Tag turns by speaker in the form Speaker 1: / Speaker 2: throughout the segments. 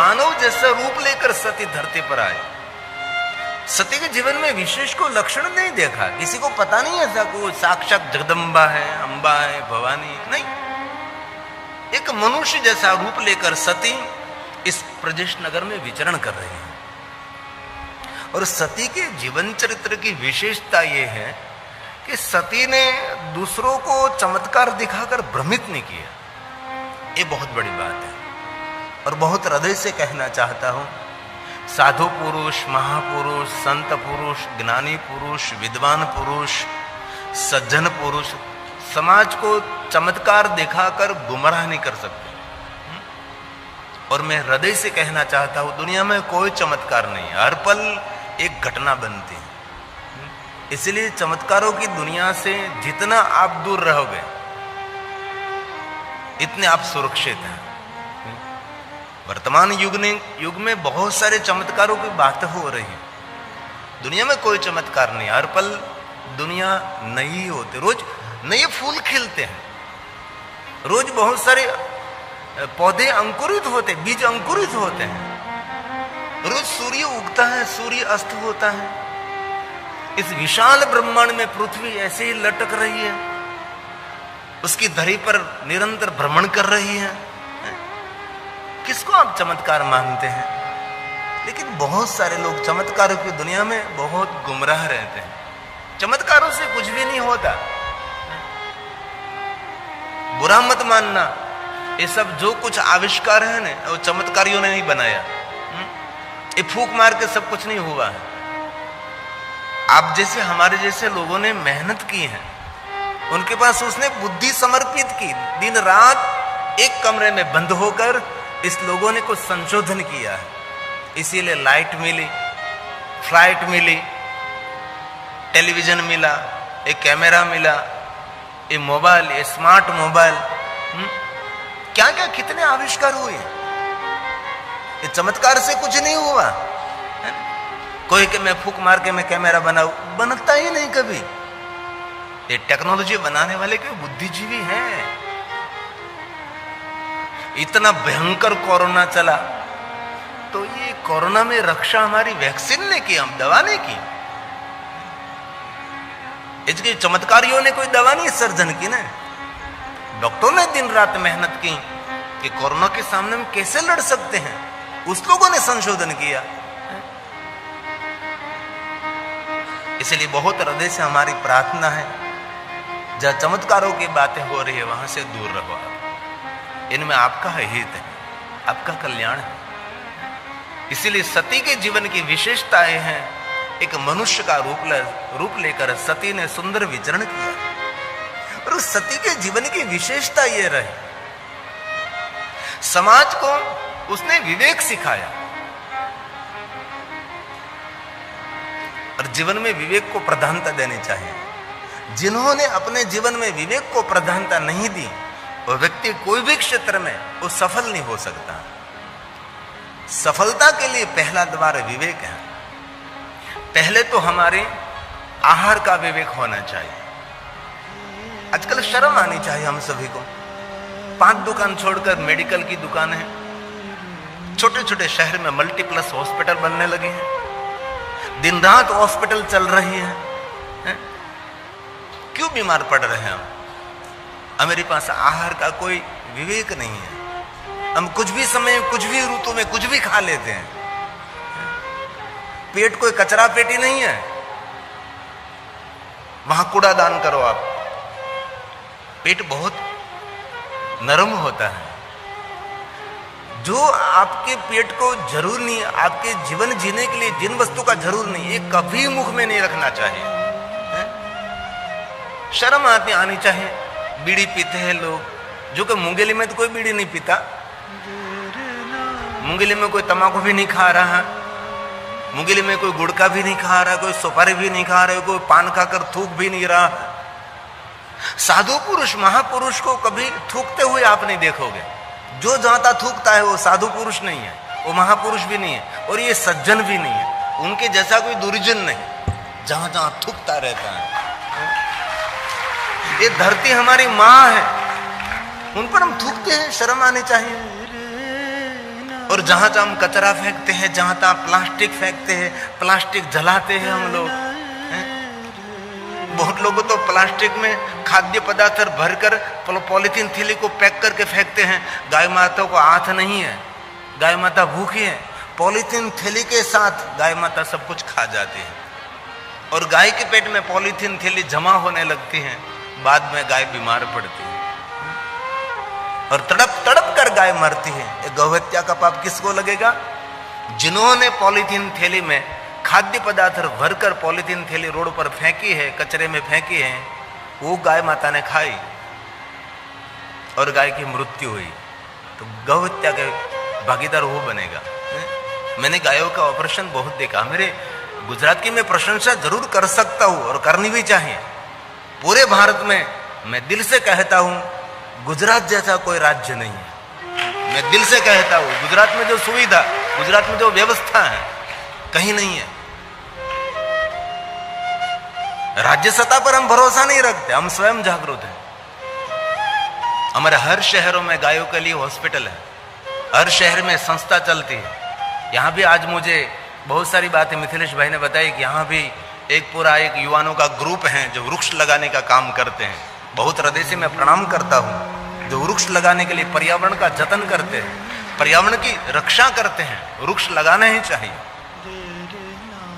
Speaker 1: मानव जैसा रूप लेकर सती धरती पर आए। सती के जीवन में विशेष को लक्षण नहीं देखा, किसी को पता नहीं ऐसा कोई साक्षात जगदम्बा है, अम्बा है, भवानी नहीं। एक मनुष्य जैसा रूप लेकर सती इस प्रजेश नगर में विचरण कर रहे हैं। और सती के जीवन चरित्र की विशेषता यह है कि सती ने दूसरों को चमत्कार दिखाकर भ्रमित नहीं किया। ये बहुत बड़ी बात है और बहुत हृदय से कहना चाहता हूं, साधु पुरुष, महापुरुष, संत पुरुष, ज्ञानी पुरुष, विद्वान पुरुष, सज्जन पुरुष समाज को चमत्कार दिखाकर गुमराह नहीं कर सकते। और मैं हृदय से कहना चाहता हूं, दुनिया में कोई चमत्कार नहीं, हर पल एक घटना बनती है। इसलिए चमत्कारों की दुनिया से जितना आप दूर रहोगे इतने आप सुरक्षित हैं। वर्तमान युग में बहुत सारे चमत्कारों की बातें हो रही है। दुनिया में कोई चमत्कार नहीं, हर पल दुनिया नई होती, रोज नए फूल खिलते हैं, रोज बहुत सारे पौधे अंकुरित होते, बीज अंकुरित होते हैं, रोज सूर्य उगता है, सूर्य अस्त होता है। इस विशाल ब्रह्मांड में पृथ्वी ऐसे ही लटक रही है, उसकी धरी पर निरंतर भ्रमण कर रही है। किसको आप चमत्कार मानते हैं? लेकिन बहुत सारे लोग चमत्कारों की दुनिया में बहुत गुमराह रहते हैं। चमत्कारों से कुछ भी नहीं होता, बुरा मत मानना। ये सब जो कुछ आविष्कार है ना, वो चमत्कारियों ने नहीं बनाया। ये फूंक मार के सब कुछ नहीं हुआ है। आप जैसे हमारे जैसे लोगों ने मेहनत की है, उनके पास उसने बुद्धि समर्पित की, दिन रात एक कमरे में बंद होकर इस लोगों ने कुछ संशोधन किया है। इसीलिए लाइट मिली, फ्लाइट मिली, टेलीविजन मिला, एक कैमरा मिला, ये मोबाइल, ये स्मार्ट मोबाइल, क्या क्या कितने आविष्कार हुए। ये चमत्कार से कुछ नहीं हुआ है? कोई कि मैं फूंक मार के मैं कैमरा बनाऊं, बनता ही नहीं कभी। ये टेक्नोलॉजी बनाने वाले कोई बुद्धिजीवी हैं। इतना भयंकर कोरोना चला, तो ये कोरोना में रक्षा हमारी वैक्सीन ने की, हम दवा ने की। इसके चमत्कारियों ने कोई दवा नहीं सर्जन की ना, डॉक्टरों ने दिन रात मेहनत की कि कोरोना के सामने हम कैसे लड़ सकते हैं, उस लोगों ने संशोधन किया। इसलिए बहुत हृदय से हमारी प्रार्थना है, जहां चमत्कारों की बातें हो रही है वहां से दूर रहो आप। इनमें आपका हित है, आपका कल्याण है। इसीलिए सती के जीवन की विशेषताएं हैं। एक मनुष्य का रूप लेकर सती ने सुंदर विचरण किया। और उस सती के जीवन की विशेषता यह रही, समाज को उसने विवेक सिखाया। और जीवन में विवेक को प्रधानता देनी चाहिए। जिन्होंने अपने जीवन में विवेक को प्रधानता नहीं दी, वो व्यक्ति कोई भी क्षेत्र में वो सफल नहीं हो सकता। सफलता के लिए पहला द्वार विवेक है। पहले तो हमारे आहार का विवेक होना चाहिए। आजकल शर्म आनी चाहिए हम सभी को। 5 दुकान छोड़कर मेडिकल की दुकान है, छोटे छोटे शहर में मल्टीप्लेक्स हॉस्पिटल बनने लगे हैं, दिन रात हॉस्पिटल चल रही है। क्यों बीमार पड़ रहे हैं हम? हमारे पास आहार का कोई विवेक नहीं है। हम कुछ भी समय, कुछ भी ऋतु में कुछ भी खा लेते हैं। पेट कोई कचरा पेटी नहीं है, वहां कूड़ादान करो आप। पेट बहुत नरम होता है। जो आपके पेट को जरूर नहीं, आपके जीवन जीने के लिए जिन वस्तु का जरूर नहीं, ये कभी मुख में नहीं रखना चाहिए। शर्म आनी चाहिए। बीड़ी पीते हैं लोग, जो कि मुंगेली में तो कोई बीड़ी नहीं पीता, मुंगेली में कोई तंबाकू भी नहीं खा रहा, मुंगेली में कोई गुड़का भी नहीं खा रहा, कोई सुपारी भी नहीं खा रहा, कोई पान खाकर थूक भी नहीं रहा। साधु पुरुष, महापुरुष को कभी थूकते हुए आप नहीं देखोगे। जो जाता थूकता है वो साधु पुरुष नहीं है, वो महापुरुष भी नहीं है, और ये सज्जन भी नहीं है। उनके जैसा कोई दुर्जन नहीं, जहां जहां थूकता रहता है। ये धरती हमारी माँ है, उन पर हम थूकते हैं, शर्म आनी चाहिए। और जहां जहां हम कचरा फेंकते हैं, जहां तहां प्लास्टिक फेंकते हैं, प्लास्टिक जलाते हैं हम लोग। बहुत लोग तो प्लास्टिक में खाद्य पदार्थ भरकर पॉलिथीन थैली को पैक करके फेंकते हैं। गाय माता को हाथ नहीं है, गाय माता भूखी है, पॉलिथीन थैली के साथ गाय माता सब कुछ खा जाती है और गाय के पेट में पॉलिथीन थैली जमा होने लगती है। बाद में गाय बीमार पड़ती है और तड़प तड़प कर गाय मरती है। गौहत्या का पाप किसको लगेगा? जिन्होंने पॉलिथीन थैली में खाद्य पदार्थ भरकर पॉलिथीन थैली रोड पर फेंकी है, कचरे में फेंकी है, वो गाय माता ने खाई और गाय की मृत्यु हुई, तो गौहत्या के भागीदार वो बनेगा। मैंने गायों का ऑपरेशन बहुत देखा। मेरे गुजरात की मैं प्रशंसा जरूर कर सकता हूं और करनी भी चाहिए। पूरे भारत में मैं दिल से कहता हूं, गुजरात जैसा कोई राज्य नहीं है। मैं दिल से कहता हूं, गुजरात में जो सुविधा, गुजरात में जो व्यवस्था है, कहीं नहीं है। राज्य सत्ता पर हम भरोसा नहीं रखते, हम स्वयं जागरूक हैं। हमारे हर शहरों में गायों के लिए हॉस्पिटल है, हर शहर में संस्था चलती है। यहां भी आज मुझे बहुत सारी बातें मिथिलेश भाई ने बताई कि यहां भी एक पूरा एक युवाओं का ग्रुप है जो वृक्ष लगाने का काम करते हैं। बहुत हृदय से मैं प्रणाम करता हूं, जो वृक्ष लगाने के लिए पर्यावरण का जतन करते हैं, पर्यावरण की रक्षा करते हैं। वृक्ष लगाना ही चाहिए।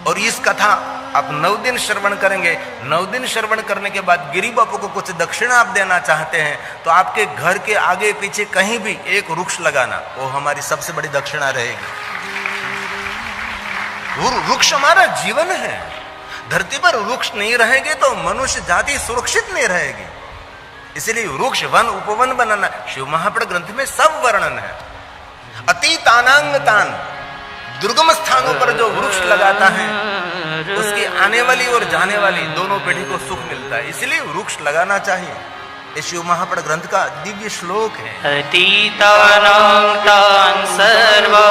Speaker 1: और इस कथा आप 9 दिन श्रवण करेंगे। 9 दिन श्रवण करने के बाद गिरी बापू को कुछ दक्षिणा आप देना चाहते हैं तो आपके घर के आगे पीछे कहीं भी एक वृक्ष लगाना, वो हमारी सबसे बड़ी दक्षिणा रहेगी। वृक्ष हमारा जीवन है। धरती पर वृक्ष नहीं रहेंगे तो मनुष्य जाति सुरक्षित नहीं रहेगी। इसलिए वृक्ष वन उपवन बनाना, शिव महापुराण ग्रंथ में सब वर्णन है। अति तानांग तान, दुर्गम स्थानों पर जो वृक्ष लगाता है उसकी आने वाली और जाने वाली दोनों पीढ़ी को सुख मिलता है। इसलिए वृक्ष लगाना चाहिए। ये शिव महापुराण ग्रंथ का दिव्य श्लोक है।
Speaker 2: अति तानांग तान सर्वा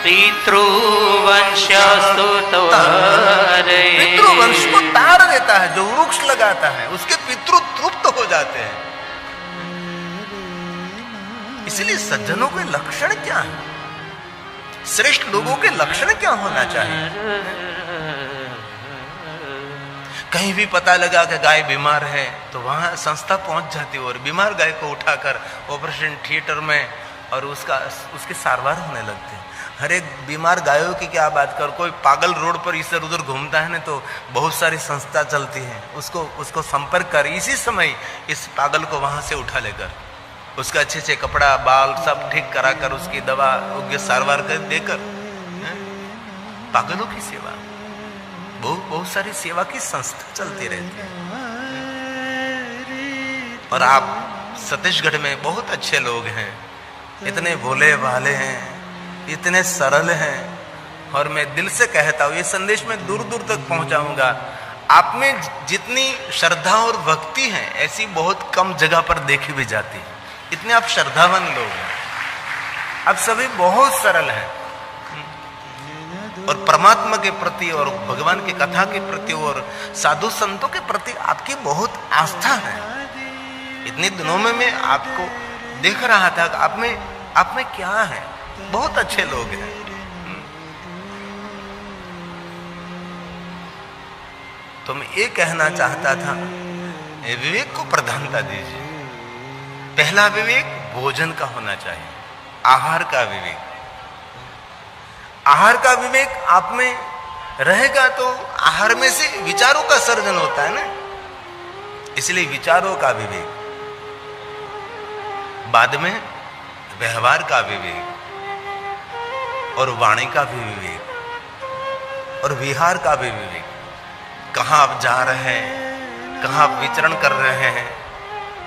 Speaker 2: पितृवंश
Speaker 1: पितृवंश को तार देता है। जो वृक्ष लगाता है उसके पितृ तृप्त हो जाते हैं। इसलिए सज्जनों के लक्षण क्या है? श्रेष्ठ लोगों के लक्षण क्या होना चाहिए? कहीं भी पता लगा कि गाय बीमार है तो वहां संस्था पहुंच जाती है और बीमार गाय को उठाकर ऑपरेशन थिएटर में और उसकी सारवार होने लगती है। हर एक बीमार गायों की क्या बात कर, कोई पागल रोड पर इधर उधर घूमता है ना तो बहुत सारी संस्था चलती है, उसको संपर्क कर इसी समय इस पागल को वहां से उठा लेकर उसका अच्छे से कपड़ा बाल सब ठीक कराकर उसकी दवा योग्य सारवार कर देकर पागलों की सेवा, बहुत सारी सेवा की संस्था चलती रहती है। और आप छत्तीसगढ़ में बहुत अच्छे लोग हैं, इतने भोले भाले हैं, इतने सरल हैं। और मैं दिल से कहता हूं, ये संदेश मैं दूर दूर तक पहुंचाऊंगा। आप में जितनी श्रद्धा और भक्ति है ऐसी बहुत कम जगह पर देखी भी जाती है। इतने आप श्रद्धावान लोग हैं, आप सभी बहुत सरल हैं और परमात्मा के प्रति और भगवान की कथा के प्रति और साधु संतों के प्रति आपकी बहुत आस्था है। इतने दिनों में मैं आपको देख रहा था कि आप में क्या है, बहुत अच्छे लोग हैं। तो मैं ये कहना चाहता था, विवेक को प्रधानता दीजिए। पहला विवेक भोजन का होना चाहिए, आहार का विवेक। आहार का विवेक आप में रहेगा तो आहार में से विचारों का सर्जन होता है ना, इसलिए विचारों का विवेक। बाद में व्यवहार का विवेक और वाणी का भी विवेक और विहार का भी विवेक। कहां आप जा रहे हैं, कहां आप विचरण कर रहे हैं,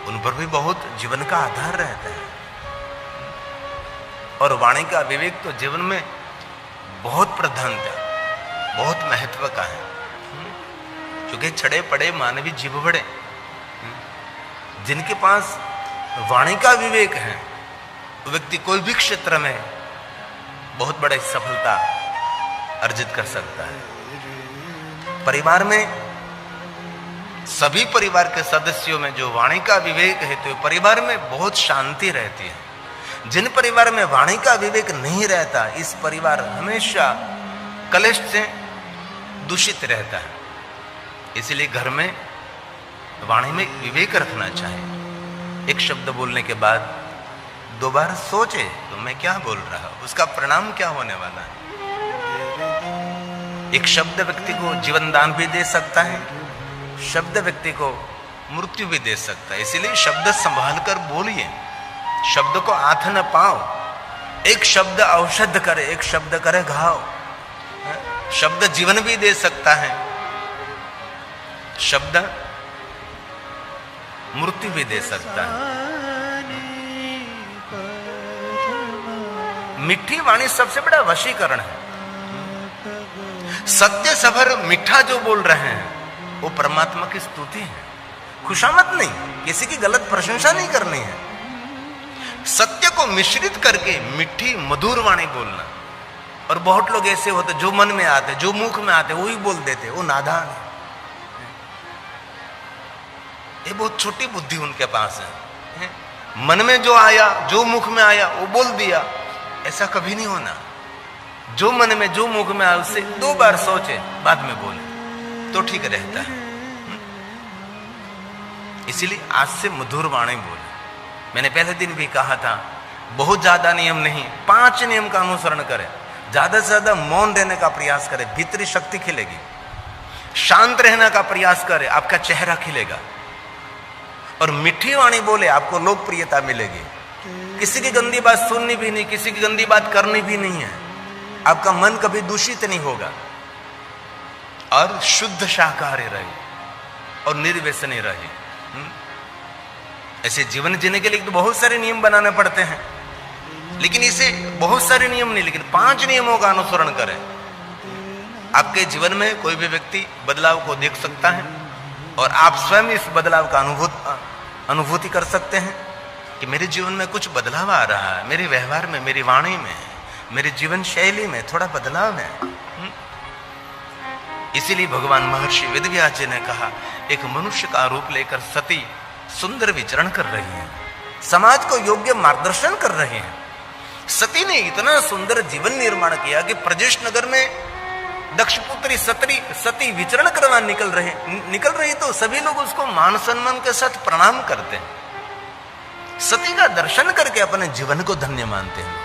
Speaker 1: उन पर भी बहुत जीवन का आधार रहता है। और वाणी का विवेक तो जीवन में बहुत प्रधानता, बहुत महत्व का है। क्योंकि छड़े पड़े मानवी जीव बड़े। जिनके पास वाणी का विवेक है वो व्यक्ति कोई भी क्षेत्र में बहुत बड़ी सफलता अर्जित कर सकता है। परिवार में सभी परिवार के सदस्यों में जो वाणी का विवेक है तो परिवार में बहुत शांति रहती है। जिन परिवार में वाणी का विवेक नहीं रहता, इस परिवार हमेशा कलेश से दूषित रहता है। इसलिए घर में वाणी में विवेक रखना चाहिए। एक शब्द बोलने के बाद 2 बार सोचे तो मैं क्या बोल रहा हूं, उसका परिणाम क्या होने वाला है। एक शब्द व्यक्ति को जीवन दान भी दे सकता है, शब्द व्यक्ति को मृत्यु भी दे सकता है। इसीलिए शब्द संभाल कर बोलिए, शब्द को हाथ न पाओ। एक शब्द औषध करे, एक शब्द करे घाव। शब्द जीवन भी दे सकता है, शब्द मृत्यु भी दे सकता है। मीठी वाणी सबसे बड़ा वशीकरण है। सत्य सभर मीठा जो बोल रहे हैं वो परमात्मा की स्तुति है, खुशामद नहीं, किसी की गलत प्रशंसा नहीं करनी है। सत्य को मिश्रित करके मीठी मधुर वाणी बोलना। और बहुत लोग ऐसे होते जो मन में आते, जो मुख में आते वही बोल देते, वो नादान है। ये बहुत छोटी बुद्धि उनके पास है। मन में जो आया, जो मुख में आया वो बोल दिया, ऐसा कभी नहीं होना। जो मन में जो मुख में आया उससे 2 बार सोचे बाद में बोले तो ठीक रहता है। इसीलिए आज से मधुर वाणी बोले। मैंने पहले दिन भी कहा था, बहुत ज्यादा नियम नहीं, 5 नियम का अनुसरण करें। ज्यादा से ज्यादा मौन रहने का प्रयास करें, भीतरी शक्ति खिलेगी। शांत रहने का प्रयास करें, आपका चेहरा खिलेगा। और मीठी वाणी बोले, आपको लोकप्रियता मिलेगी। किसी की गंदी बात सुननी भी नहीं, किसी की गंदी बात करनी भी नहीं है। आपका मन कभी दूषित नहीं होगा और शुद्ध शाकाहारी रहे और निर्व्यसनी रहे। ऐसे जीवन जीने के लिए तो बहुत सारे नियम बनाने पड़ते हैं, लेकिन इसे बहुत सारे नियम नहीं, लेकिन 5 नियमों का अनुसरण करें। आपके जीवन में कोई भी व्यक्ति बदलाव को देख सकता है और आप स्वयं इस बदलाव का अनुभूति कर सकते हैं कि मेरे जीवन में कुछ बदलाव आ रहा है, मेरे व्यवहार में, मेरी वाणी में, मेरी जीवन शैली में थोड़ा बदलाव है। इसीलिए भगवान महर्षि वेदव्यास जी ने कहा, एक मनुष्य का रूप लेकर सती सुंदर विचरण कर रही हैं, समाज को योग्य मार्गदर्शन कर रहे हैं। सती ने इतना सुंदर जीवन निर्माण किया कि प्रजेश नगर में दक्षपुत्री सती विचरण करवा निकल रही तो सभी लोग उसको मान सम्मान के साथ प्रणाम करते हैं। सती का दर्शन करके अपने जीवन को धन्य मानते हैं।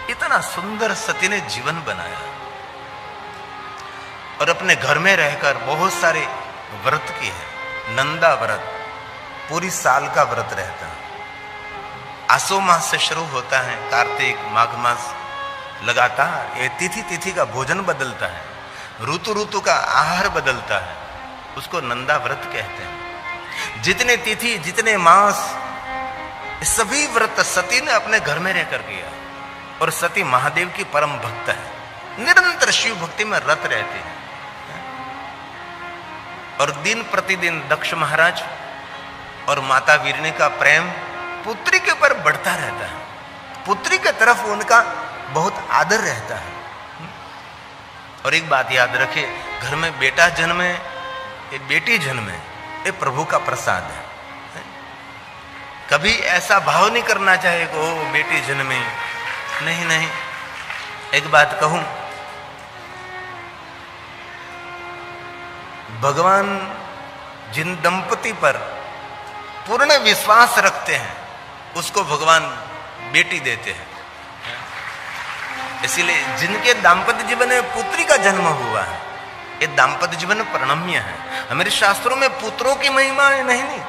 Speaker 1: इतना सुंदर सती ने जीवन बनाया और अपने घर में रहकर बहुत सारे व्रत किए हैं। नंदा व्रत पूरी साल का व्रत रहता है। आसो मास से शुरू होता है, कार्तिक माघ मास लगातार ये तिथि का भोजन बदलता है, ऋतु ऋतु का आहार बदलता है, उसको नंदा व्रत कहते हैं। जितने तिथि, जितने मास, सभी व्रत सती ने अपने घर में रहकर किया। और सती महादेव की परम भक्त है, निरंतर शिव भक्ति में रत रहती है। और दिन प्रतिदिन दक्ष महाराज और माता वीरनी का प्रेम पुत्री के ऊपर बढ़ता रहता है। पुत्री के तरफ उनका बहुत आदर रहता है। और एक बात याद रखे, घर में बेटा जन्मे, ये बेटी जन्मे, ये प्रभु का प्रसाद है। कभी ऐसा भाव नहीं करना चाहिए कि ओ बेटी जन्मे, नहीं। एक बात कहूं, भगवान जिन दंपति पर पूर्ण विश्वास रखते हैं उसको भगवान बेटी देते हैं। इसीलिए जिनके दाम्पत्य जीवन में पुत्री का जन्म हुआ है, ये दाम्पत्य जीवन प्रणम्य है। हमारे शास्त्रों में पुत्रों की महिमा है, नहीं,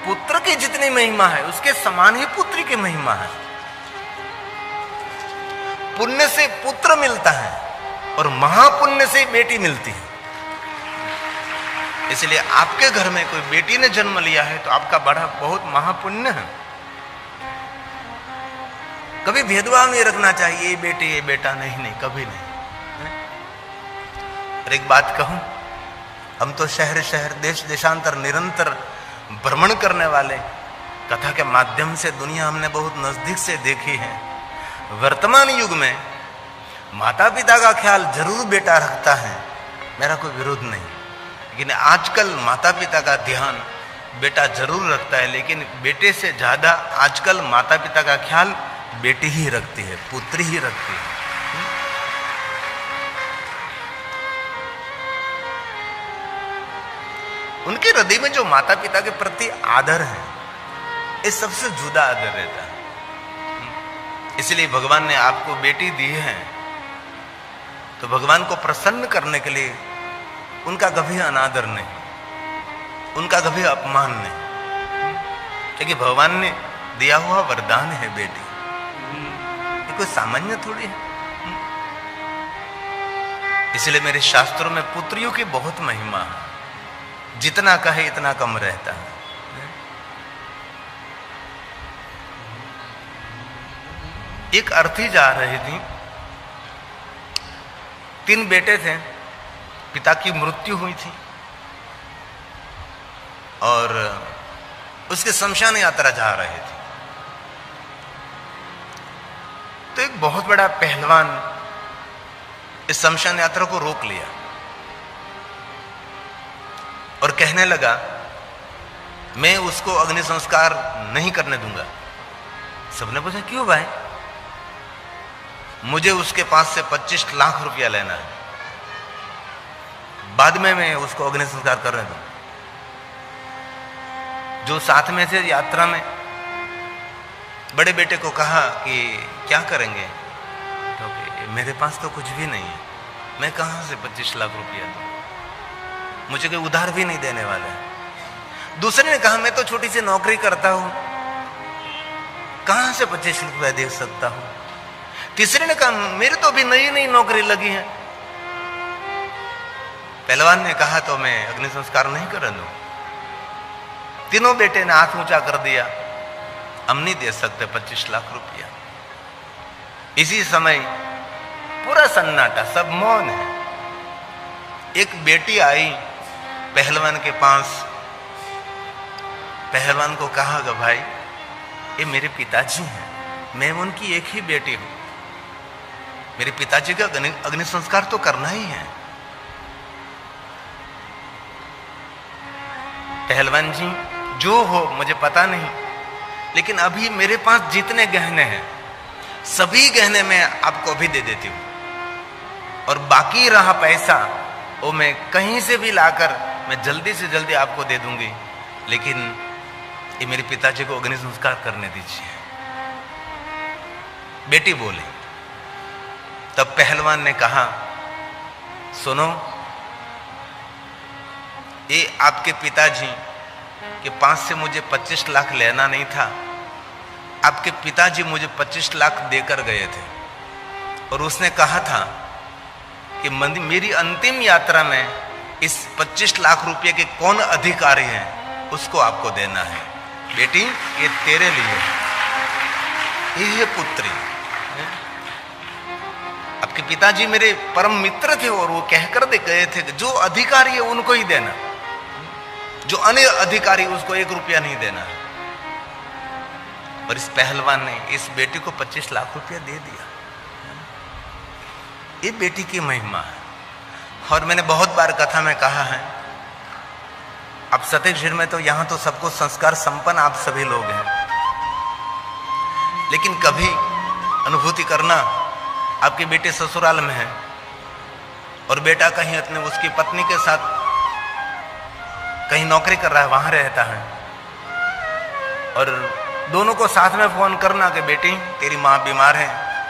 Speaker 1: पुत्र की जितनी महिमा है उसके समान ही पुत्री की महिमा है। पुण्य से पुत्र मिलता है और महापुण्य से बेटी मिलती है। इसलिए आपके घर में कोई बेटी ने जन्म लिया है तो आपका बड़ा बहुत महापुण्य है। कभी भेदभाव नहीं रखना चाहिए, ये बेटी ये बेटा, नहीं, कभी नहीं। और एक बात कहूं, हम तो शहर देश देशांतर निरंतर भ्रमण करने वाले, कथा के माध्यम से दुनिया हमने बहुत नजदीक से देखी है। वर्तमान युग में माता पिता का ख्याल जरूर बेटा रखता है, मेरा कोई विरोध नहीं, लेकिन आजकल माता पिता का ध्यान बेटा जरूर रखता है, लेकिन बेटे से ज्यादा आजकल माता पिता का ख्याल बेटी ही रखती है, पुत्री ही रखती है। उनके हृदय में जो माता पिता के प्रति आदर है, इस सबसे जुदा आदर रहता है। इसलिए भगवान ने आपको बेटी दी है, तो भगवान को प्रसन्न करने के लिए उनका कभी अनादर नहीं, उनका कभी अपमान नहीं, क्योंकि भगवान ने दिया हुआ वरदान है बेटी। ये कोई सामान्य थोड़ी है। इसलिए मेरे शास्त्रों में पुत्रियों की बहुत महिमा है, जितना कहे इतना कम रहता है। एक अर्थी जा रही थी, 3 बेटे थे, पिता की मृत्यु हुई थी और उसके शमशान यात्रा जा रहे थे। तो एक बहुत बड़ा पहलवान इस शमशान यात्रा को रोक लिया और कहने लगा, मैं उसको अग्नि संस्कार नहीं करने दूंगा। सबने पूछा, क्यों भाई? मुझे उसके पास से 25 लाख रुपया लेना है, बाद में मैं उसको अग्नि संस्कार करने दूं। जो साथ में थे यात्रा में, बड़े बेटे को कहा कि क्या करेंगे? तो मेरे पास तो कुछ भी नहीं है, मैं कहां से 25 लाख रुपया दूं, मुझे कोई उधार भी नहीं देने वाला है। दूसरे ने कहा, मैं तो छोटी सी नौकरी करता हूं, कहां से 25 रुपया दे सकता हूं। तीसरे ने कहा, मेरी तो अभी नई नई नौकरी लगी है। पहलवान ने कहा, तो मैं अग्नि संस्कार नहीं कर दूं। तीनों बेटे ने हाथ ऊंचा कर दिया, हम नहीं दे सकते 25 लाख रुपया। इसी समय पूरा सन्नाटा, सब मौन है। एक बेटी आई पहलवान के पास, पहलवान को कहा, भाई ये मेरे पिताजी हैं, मैं उनकी एक ही बेटी हूं, मेरे पिताजी का अग्नि संस्कार तो करना ही है। पहलवान जी, जो हो मुझे पता नहीं, लेकिन अभी मेरे पास जितने गहने हैं सभी गहने मैं आपको अभी दे देती हूं, और बाकी रहा पैसा वो मैं कहीं से भी लाकर मैं जल्दी से जल्दी आपको दे दूंगी, लेकिन ये मेरे पिताजी को अग्नि संस्कार करने दीजिए। बेटी बोली। तब पहलवान ने कहा, सुनो, ये आपके पिताजी के पास से मुझे 25 लाख लेना नहीं था, आपके पिताजी मुझे 25 लाख देकर गए थे, और उसने कहा था कि मेरी अंतिम यात्रा में इस 25 लाख रुपए के कौन अधिकारी हैं उसको आपको देना है। बेटी, ये तेरे लिए, ये पुत्री। आपके पिताजी मेरे परम मित्र थे और वो कहकर दे गए थे कि जो अधिकारी है उनको ही देना, जो अन्य अधिकारी उसको 1 रुपया नहीं देना। और इस पहलवान ने इस बेटी को 25 लाख रुपया दे दिया। ये बेटी की महिमा है। और मैंने बहुत बार कथा में कहा है, अब सत्यक्षीर में तो यहां तो सबको संस्कार संपन्न आप सभी लोग हैं, लेकिन कभी अनुभूति करना, आपके बेटे ससुराल में है और बेटा कहीं अपने उसकी पत्नी के साथ कहीं नौकरी कर रहा है, वहां रहता है, और दोनों को साथ में फोन करना कि बेटी तेरी माँ बीमार है,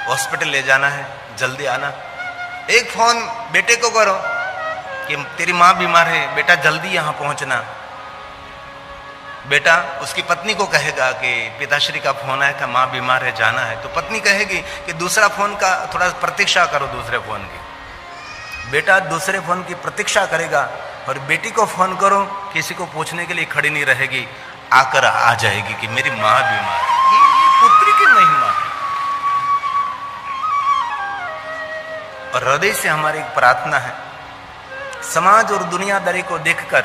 Speaker 1: हॉस्पिटल ले जाना है, जल्दी आना। एक फोन बेटे को करो कि तेरी माँ बीमार है, बेटा जल्दी यहाँ पहुंचना। बेटा उसकी पत्नी को कहेगा कि पिताश्री का फोन आया था, माँ बीमार है, जाना है। तो पत्नी कहेगी कि दूसरा फोन का थोड़ा प्रतीक्षा करो, दूसरे फोन की। बेटा दूसरे फोन की प्रतीक्षा करेगा और बेटी को फोन करो, किसी को पूछने के लिए खड़ी नहीं रहेगी, आकर आ जाएगी कि मेरी माँ बीमार है। ये पुत्री की महिमा है। और हृदय से हमारी एक प्रार्थना है, समाज और दुनियादारी को देखकर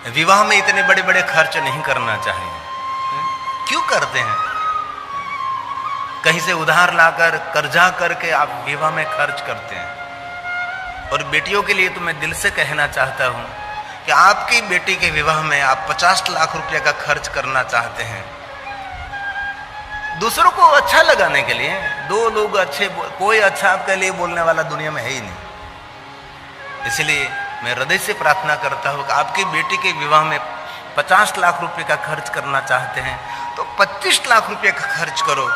Speaker 1: विवाह में इतने बड़े बड़े खर्च नहीं करना चाहिए। क्यों करते हैं? कहीं से उधार लाकर कर्जा करके आप विवाह में खर्च करते हैं। और बेटियों के लिए तो मैं दिल से कहना चाहता हूं कि आपकी बेटी के विवाह में आप 50 लाख रुपए का खर्च करना चाहते हैं दूसरों को अच्छा लगाने के लिए। दो लोग अच्छे, कोई अच्छा आपके लिए बोलने वाला दुनिया में है ही नहीं। इसलिए मैं हृदय से प्रार्थना करता हूं कि आपकी बेटी के विवाह में 50 लाख रुपए का खर्च करना चाहते हैं तो 25 लाख रुपए का खर्च करो।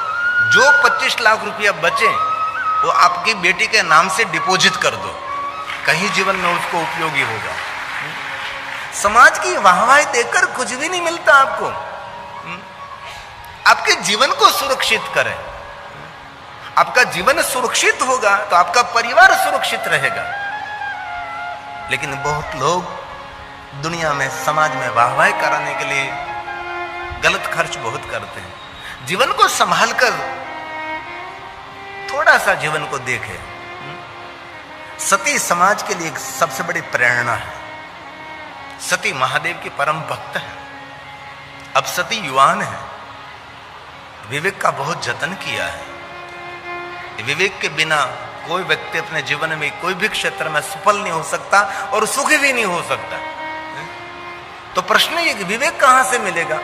Speaker 1: जो 25 लाख रुपया बचे वो आपकी बेटी के नाम से डिपॉजिट कर दो, कहीं जीवन में उसको उपयोगी होगा। समाज की वाहवाही देकर कुछ भी नहीं मिलता आपको। आपके जीवन को सुरक्षित करें। आपका जीवन सुरक्षित होगा तो आपका परिवार सुरक्षित रहेगा। लेकिन बहुत लोग दुनिया में, समाज में वाहवाही कराने के लिए गलत खर्च बहुत करते हैं। जीवन को संभाल कर थोड़ा सा जीवन को देखें। सती समाज के लिए एक सबसे बड़ी प्रेरणा है। सती महादेव की परम भक्त है। अब सती युवान है, विवेक का बहुत जतन किया है। विवेक के बिना कोई व्यक्ति अपने जीवन में कोई भी क्षेत्र में सफल नहीं हो सकता और सुखी भी नहीं हो सकता। तो प्रश्न ये कि विवेक कहां से मिलेगा?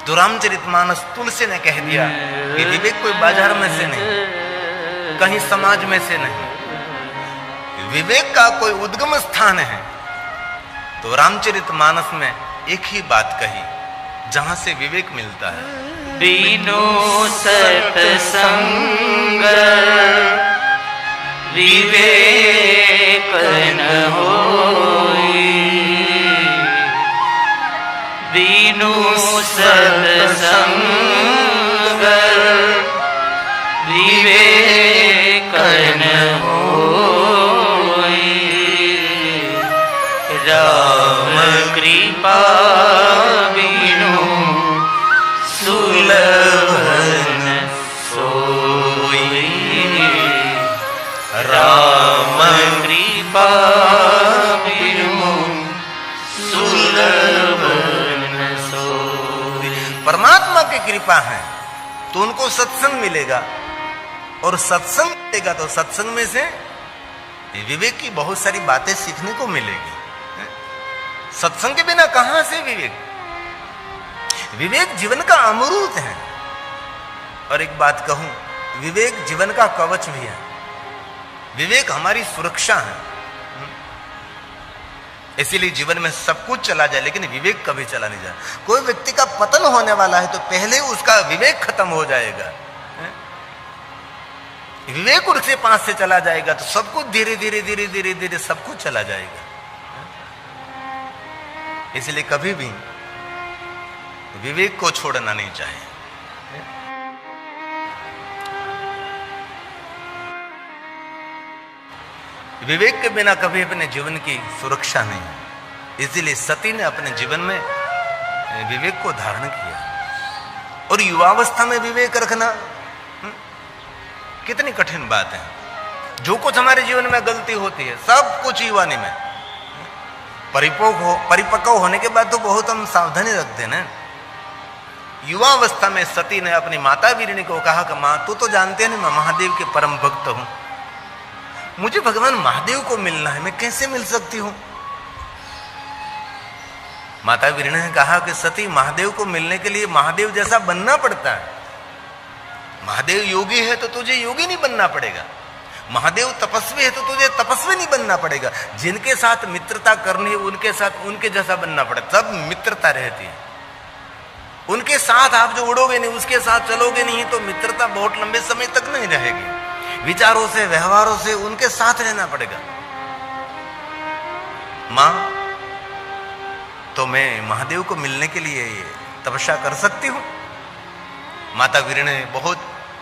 Speaker 1: तो रामचरितमानस तुलसी ने कह दिया कि विवेक कोई बाजार में से नहीं, कहीं समाज में से नहीं, विवेक का कोई उद्गम स्थान है। तो रामचरितमानस में एक ही बात कही, जहां से विवेक मिलता है।
Speaker 2: बिनु सत्संग विवेक न होई, बिनु सत्संग विवेक न होई, राम कृपा बिनु सुलभ न सोई, राम कृपा बिनु सुलभ न सोई।
Speaker 1: परमात्मा की कृपा है तो उनको सत्संग मिलेगा, और सत्संग मिलेगा तो सत्संग में से विवेक की बहुत सारी बातें सीखने को मिलेगी। सत्संग के बिना कहां से विवेक? विवेक जीवन का अमृत है। और एक बात कहूं, विवेक जीवन का कवच भी है। विवेक हमारी सुरक्षा है। इसीलिए जीवन में सब कुछ चला जाए लेकिन विवेक कभी चला नहीं जाए। कोई व्यक्ति का पतन होने वाला है तो पहले उसका विवेक खत्म हो जाएगा। विवेक उसके पास से चला जाएगा तो सब कुछ धीरे धीरे धीरे धीरे धीरे सब कुछ चला जाएगा। इसलिए कभी भी विवेक को छोड़ना नहीं चाहिए। विवेक के बिना कभी अपने जीवन की सुरक्षा नहीं। इसीलिए सती ने अपने जीवन में विवेक को धारण किया। और युवावस्था में विवेक रखना कितनी कठिन बात है। जो कुछ हमारे जीवन में गलती होती है सब कुछ युवानी में, परिपक्व होने के बाद तो बहुत हम सावधानी रखते हैं ना। युवावस्था में सती ने अपनी माता वीरिणी को कहा कि मां, तू तो जानते हैं ना मैं महादेव के परम भक्त हूं, मुझे भगवान महादेव को मिलना है, मैं कैसे मिल सकती हूं? माता वीरिणी ने कहा कि सती, महादेव को मिलने के लिए महादेव जैसा बनना पड़ता है। महादेव योगी है तो तुझे योगी नहीं बनना पड़ेगा। महादेव तपस्वी है तो तुझे तपस्वी नहीं बनना पड़ेगा। जिनके साथ मित्रता करनी है उनके साथ उनके जैसा बनना पड़ेगा, तब मित्रता रहती है। उनके साथ आप जो उड़ोगे नहीं, उसके साथ चलोगे नहीं तो मित्रता बहुत लंबे समय तक नहीं रहेगी। विचारों से, व्यवहारों से उनके साथ रहना पड़ेगा। मां, तो मैं महादेव को मिलने के लिए तपस्या कर सकती हूं? माता वीरिणी ने बहुत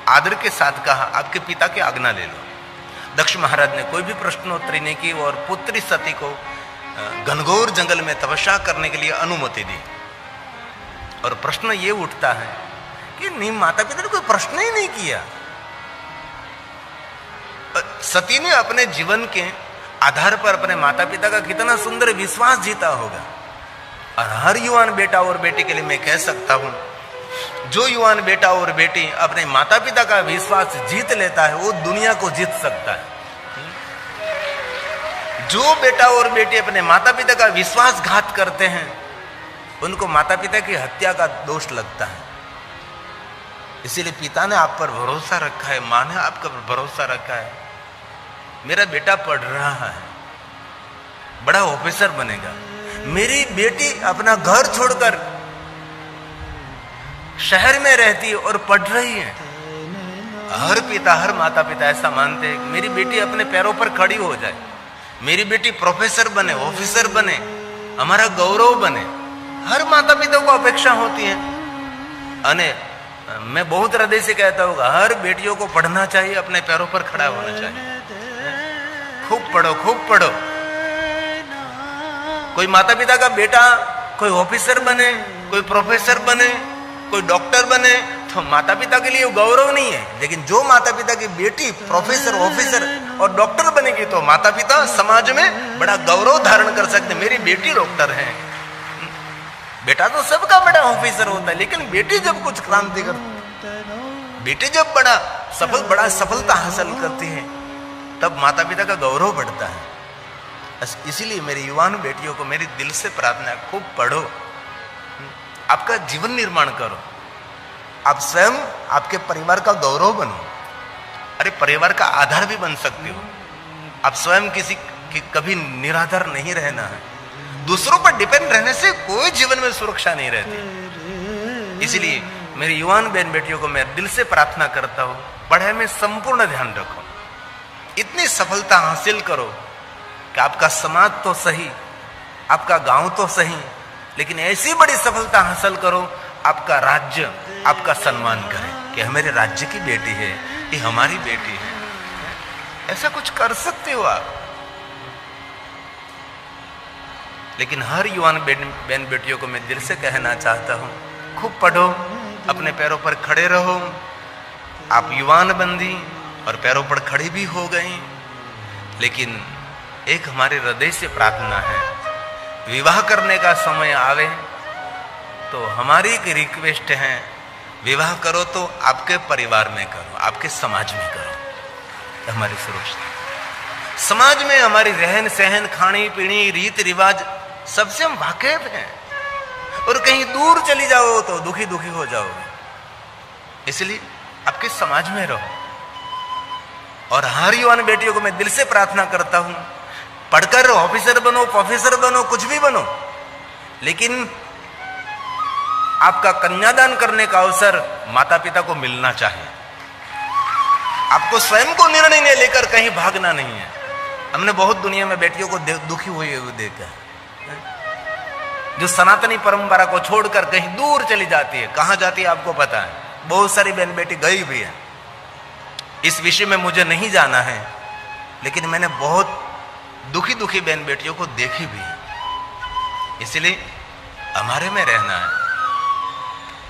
Speaker 1: आदर के साथ कहा, आपके पिता की आज्ञा ले लो। दक्ष महाराज ने कोई भी प्रश्नोत्तरी नहीं की और पुत्री सती को घनघोर जंगल में तपस्या करने के लिए अनुमति दी। और प्रश्न ये उठता है कि नहीं, माता पिता ने कोई प्रश्न ही नहीं किया। सती ने अपने जीवन के आधार पर अपने माता पिता का कितना सुंदर विश्वास जीता होगा। और हर युवान बेटा और बेटी के लिए मैं कह सकता हूं, जो युवान बेटा और बेटी अपने माता पिता का विश्वास जीत लेता है वो दुनिया को जीत सकता है। जो बेटा और बेटी अपने माता पिता का विश्वासघात करते हैं उनको माता पिता की हत्या का दोष लगता है। इसीलिए पिता ने आप पर भरोसा रखा है, माँ ने आपका भरोसा रखा है। मेरा बेटा पढ़ रहा है, बड़ा ऑफिसर बनेगा। मेरी बेटी अपना घर छोड़कर शहर में रहती है और पढ़ रही है। हर पिता, हर माता पिता ऐसा मानते हैं कि मेरी बेटी अपने पैरों पर खड़ी हो जाए, मेरी बेटी प्रोफेसर बने, ऑफिसर बने, हमारा गौरव बने। हर माता पिता को अपेक्षा होती है। अने मैं बहुत हृदय से कहता हूँ, हर बेटियों को पढ़ना चाहिए, अपने पैरों पर खड़ा होना चाहिए। खूब पढ़ो, खूब पढ़ो। कोई माता पिता का बेटा कोई ऑफिसर बने, कोई प्रोफेसर बने, कोई डॉक्टर बने, तो माता पिता के लिए गौरव नहीं है। लेकिन जो माता पिता की बेटी प्रोफेसर, ऑफिसर और डॉक्टर बनेगी तो माता पिता समाज में बड़ा गौरव धारण कर सकते। मेरी बेटी डॉक्टर है। बेटा तो सबका बड़ा ऑफिसर होता है, लेकिन बेटी जब कुछ क्रांति करती, बेटी जब बड़ा सफलता हासिल करती है, तब माता पिता का गौरव बढ़ता है। इसीलिए मेरी युवान बेटियों को मेरी दिल से प्रार्थना है, खूब पढ़ो, आपका जीवन निर्माण करो। आप स्वयं आपके परिवार का गौरव बनो। अरे परिवार का आधार भी बन सकते हो आप। स्वयं किसी की कभी निराधार नहीं रहना है। दूसरों पर डिपेंड रहने से कोई जीवन में सुरक्षा नहीं रहती। इसलिए मेरी युवान बहन बेटियों को मैं दिल से प्रार्थना करता हूं, पढ़ाई में संपूर्ण ध्यान रखो। इतनी सफलता हासिल करो कि आपका समाज तो सही, आपका गांव तो सही, लेकिन ऐसी बड़ी सफलता हासिल करो आपका राज्य आपका सम्मान करे कि हमारे राज्य की बेटी है, ये हमारी बेटी है। ऐसा कुछ कर सकते हो आप। लेकिन हर युवान बहन बेटियों को मैं दिल से कहना चाहता हूं, खूब पढ़ो, अपने पैरों पर खड़े रहो। आप युवान बंदी और पैरों पर खड़ी भी हो गई, लेकिन एक हमारे हृदय से प्रार्थना है, विवाह करने का समय आवे तो हमारी एक रिक्वेस्ट है, विवाह करो तो आपके परिवार में करो, आपके समाज में करो। हमारी सुरक्षा समाज में हमारी रहन सहन, खानी पीनी, रीत रिवाज सबसे हम वाकिफ हैं। और कहीं दूर चली जाओ तो दुखी दुखी हो जाओगे। इसलिए आपके समाज में रहो। और हर युवान बेटियों को मैं दिल से प्रार्थना करता हूं, पढ़कर ऑफिसर बनो, प्रोफेसर बनो, कुछ भी बनो, लेकिन आपका कन्यादान करने का अवसर माता पिता को मिलना चाहिए। आपको स्वयं को निर्णय नहीं लेकर कहीं भागना नहीं है। हमने बहुत दुनिया में बेटियों को दुखी हुए हुए देखा, जो सनातनी परंपरा को छोड़कर कहीं दूर चली जाती है। कहां जाती है आपको पता है। बहुत सारी बहन बेटी गई भी है। इस विषय में मुझे नहीं जाना है, लेकिन मैंने बहुत दुखी दुखी बहन बेटियों को देखी भी है। इसलिए हमारे में रहना है,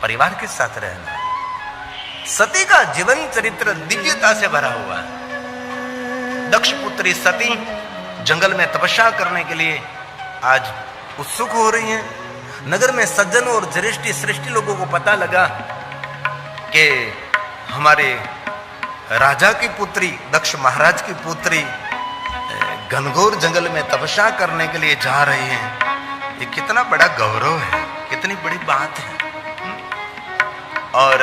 Speaker 1: परिवार के साथ रहना है। सती का जीवन चरित्र दिव्यता से भरा हुआ है। दक्ष पुत्री सती जंगल में तपस्या करने के लिए आज उत्सुक हो रही हैं। नगर में सज्जन और श्रेष्ठी लोगों को पता लगा कि हमारे राजा की पुत्री, दक्ष महाराज की पुत्री घनघोर जंगल में तपस्या करने के लिए जा रही हैं। ये कितना बड़ा गौरव है, कितनी बड़ी बात है। और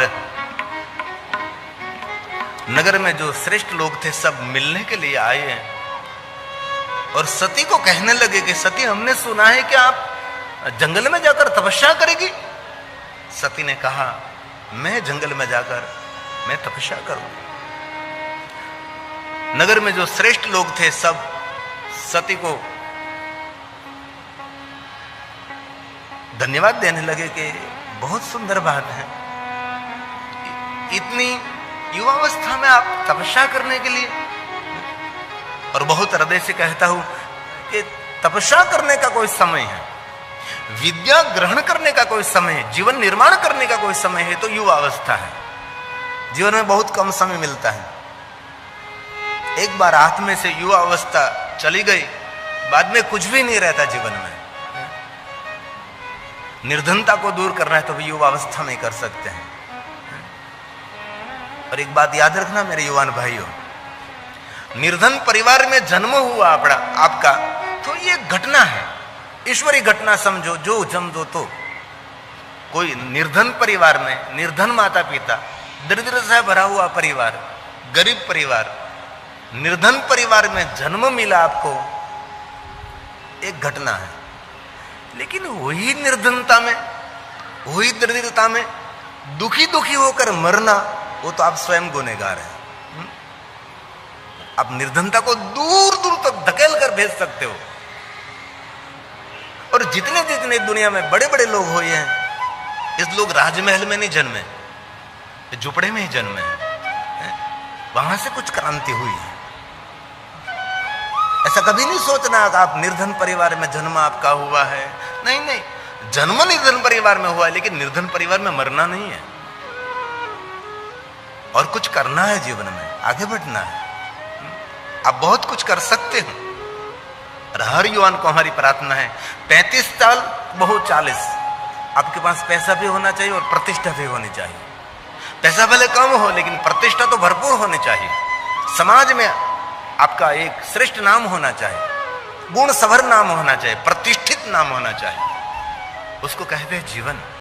Speaker 1: नगर में जो श्रेष्ठ लोग थे सब मिलने के लिए आए हैं और सती को कहने लगे कि सती, हमने सुना है कि आप जंगल में जाकर तपस्या करेगी। सती ने कहा, मैं जंगल में जाकर मैं तपस्या करूंगी। नगर में जो श्रेष्ठ लोग थे सब सती को धन्यवाद देने लगे कि बहुत सुंदर बात है, इतनी युवावस्था में आप तपस्या करने के लिए। और बहुत हृदय से कहता हूं कि तपस्या करने का कोई समय है, विद्या ग्रहण करने का कोई समय है, जीवन निर्माण करने का कोई समय है तो युवावस्था है। जीवन में बहुत कम समय मिलता है। एक बार हाथ में से युवावस्था चली गई, बाद में कुछ भी नहीं रहता जीवन में। निर्धनता को दूर करना है तो भी युवावस्था में कर सकते हैं। और एक बात याद रखना मेरे युवान भाइयों, निर्धन परिवार में जन्म हुआ आपका तो ये घटना है, ईश्वरी घटना समझो, जो समझो। तो कोई निर्धन परिवार में निर्धन माता पिता दरिद्र से भरा हुआ परिवार, गरीब परिवार, निर्धन परिवार में जन्म मिला आपको, एक घटना है। लेकिन वही निर्धनता में, वही दरिद्रता में दुखी दुखी होकर मरना, वो तो आप स्वयं गुनहगार हैं। आप निर्धनता को दूर दूर तक धकेल कर भेज सकते हो। और जितने जितने दुनिया में बड़े बड़े लोग हुए हैं, इस लोग राजमहल में नहीं जन्मे, झुपड़े में ही जन्मे हैं। वहां से कुछ क्रांति हुई है। ऐसा कभी नहीं सोचना कि आप निर्धन परिवार में जन्म आपका हुआ है। नहीं नहीं, जन्म निर्धन परिवार में हुआ है, लेकिन निर्धन परिवार में मरना नहीं है। और कुछ करना है जीवन में, आगे बढ़ना है। आप बहुत कुछ कर सकते हो। और हर युवान को हमारी प्रार्थना है, 35 साल बहु 40, आपके पास पैसा भी होना चाहिए और प्रतिष्ठा भी होनी चाहिए। पैसा भले कम हो, लेकिन प्रतिष्ठा तो भरपूर होनी चाहिए। समाज में आपका एक श्रेष्ठ नाम होना चाहिए, गुण सभर नाम होना चाहिए, प्रतिष्ठित नाम होना चाहिए। उसको कहते हैं जीवन।